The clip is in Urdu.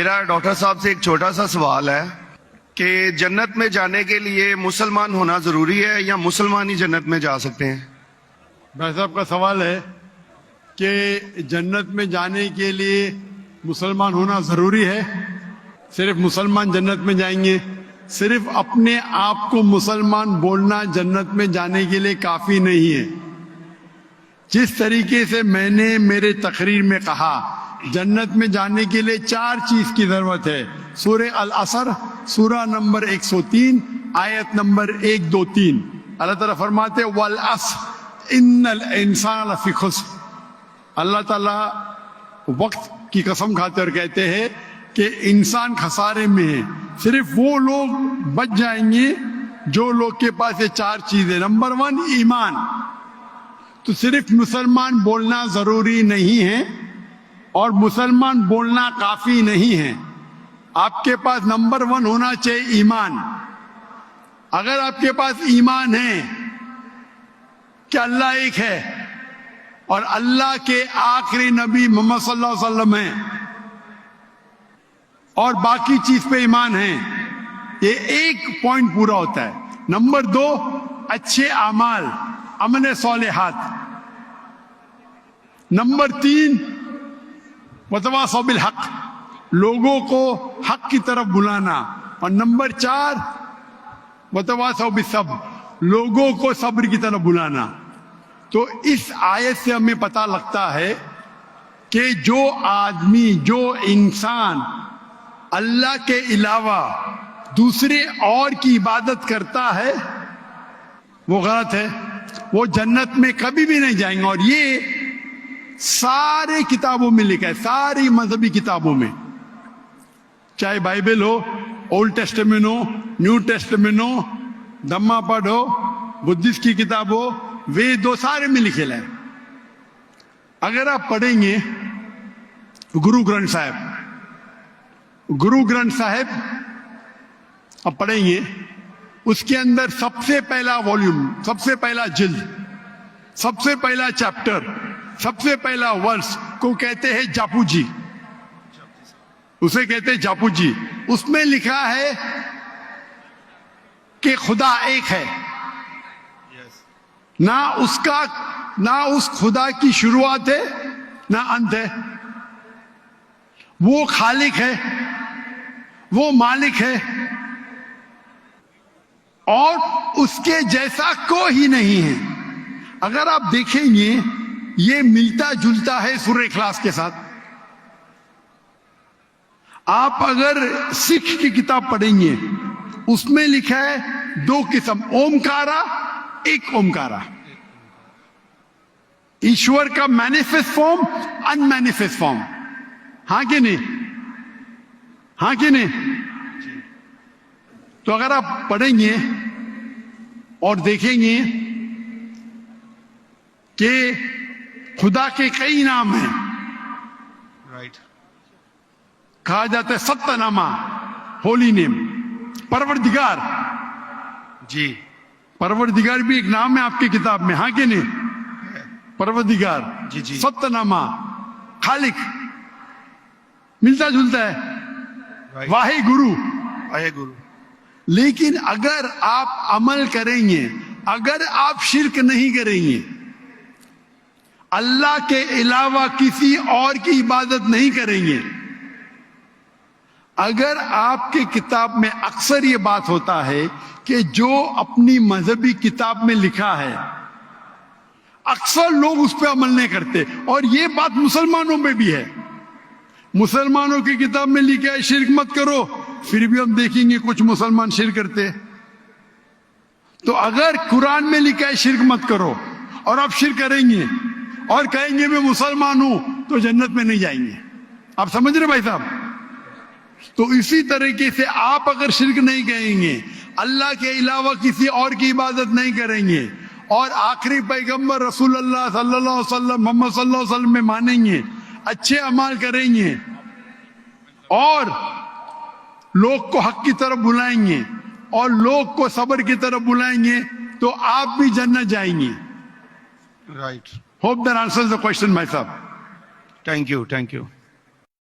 میرا ڈاکٹر صاحب سے ایک چھوٹا سا سوال ہے کہ جنت میں جانے کے لیے مسلمان ہونا ضروری ہے یا مسلمان ہی جنت میں جا سکتے ہیں؟ بھائی صاحب کا سوال ہے کہ جنت میں جانے کے لیے مسلمان ہونا ضروری ہے؟ صرف مسلمان جنت میں جائیں گے؟ صرف اپنے آپ کو مسلمان بولنا جنت میں جانے کے لیے کافی نہیں ہے. جس طریقے سے میں نے میرے تقریر میں کہا جنت میں جانے کے لیے 4 چیز کی ضرورت ہے. سورہ العصر سورہ نمبر 103 آیت نمبر 1 2 3 اللہ تعالیٰ فرماتے والعصر ان الانسان لفی خسر. اللہ تعالیٰ وقت کی قسم کھاتے اور کہتے ہیں کہ انسان خسارے میں ہے. صرف وہ لوگ بچ جائیں گے جو لوگ کے پاس یہ 4 چیزیں. نمبر 1 ایمان. تو صرف مسلمان بولنا ضروری نہیں ہے اور مسلمان بولنا کافی نہیں ہے. آپ کے پاس نمبر 1 ہونا چاہیے ایمان. اگر آپ کے پاس ایمان ہے کہ اللہ ایک ہے اور اللہ کے آخری نبی محمد صلی اللہ علیہ وسلم ہیں اور باقی چیز پہ ایمان ہے, یہ ایک پوائنٹ پورا ہوتا ہے. نمبر 2 اچھے اعمال, عمل صالحات. نمبر 3 وتواصوا بالحق, لوگوں کو حق کی طرف بلانا. اور نمبر 4 وتواصوا بالصبر, لوگوں کو صبر کی طرف بلانا. تو اس آیت سے ہمیں پتہ لگتا ہے کہ جو آدمی, جو انسان اللہ کے علاوہ دوسرے اور کی عبادت کرتا ہے وہ غلط ہے, وہ جنت میں کبھی بھی نہیں جائیں گے. اور یہ سارے کتابوں میں لکھا ہے, ساری مذہبی کتابوں میں, چاہے بائبل ہو, اولڈ ٹیسٹمنٹ ہو, نیو ٹیسٹمنٹ ہو, دھما پڑھ ہو, بدھسٹ کی کتاب ہو, وید ہو, سارے میں لکھے ہے. اگر آپ پڑھیں گے گرو گرنتھ صاحب, گرو گرنتھ صاحب آپ پڑھیں گے, اس کے اندر سب سے پہلا والیوم, سب سے پہلا جلد, سب سے پہلا چیپٹر, سب سے پہلا ورس کو کہتے ہیں جاپو جی, اسے کہتے ہیں جاپو جی. اس میں لکھا ہے کہ خدا ایک ہے, نہ اس خدا کی شروعات ہے نہ انت ہے. وہ خالق ہے, وہ مالک ہے اور اس کے جیسا کوئی نہیں ہے. اگر آپ دیکھیں گے یہ ملتا جلتا ہے سورہ اخلاص کے ساتھ. آپ اگر سکھ کی کتاب پڑھیں گے اس میں لکھا ہے 2 قسم, اومکارا, ایک اومکارا. ایشور کا مینیفیسٹ فارم, ان مینیفیسٹ فارم. ہاں کہ نہیں, ہاں کہ نہیں. تو اگر آپ پڑھیں گے اور دیکھیں گے کہ خدا کے کئی نام ہیں, رائٹ, کہا جاتا ہے ستہ نامہ, ہولی نیم. پروردگار, جی, پروردگار بھی ایک نام ہے آپ کی کتاب میں, ہاں کہ نہیں. پروردگار, جی جی, ستہ نامہ, خالق, ملتا جلتا ہے. واہے گرو, واہے گرو. لیکن اگر آپ عمل کریں گے, اگر آپ شرک نہیں کریں گے, اللہ کے علاوہ کسی اور کی عبادت نہیں کریں گے, اگر آپ کی کتاب میں اکثر یہ بات ہوتا ہے کہ جو اپنی مذہبی کتاب میں لکھا ہے اکثر لوگ اس پہ عمل نہیں کرتے, اور یہ بات مسلمانوں میں بھی ہے. مسلمانوں کی کتاب میں لکھا ہے شرک مت کرو, پھر بھی ہم دیکھیں گے کچھ مسلمان شرک کرتے. تو اگر قرآن میں لکھا ہے شرک مت کرو اور آپ شرک کریں گے اور کہیں گے میں مسلمان ہوں تو جنت میں نہیں جائیں گے. آپ سمجھ رہے بھائی صاحب؟ تو اسی طریقے سے آپ اگر شرک نہیں کہیں گے, اللہ کے علاوہ کسی اور کی عبادت نہیں کریں گے اور آخری پیغمبر رسول اللہ صلی اللہ علیہ وسلم محمد صلی اللہ علیہ وسلم میں مانیں گے, اچھے اعمال کریں گے اور لوگ کو حق کی طرف بلائیں گے اور لوگ کو صبر کی طرف بلائیں گے, تو آپ بھی جنت جائیں گے. Right. Hope that answers the question, my sir. Thank you.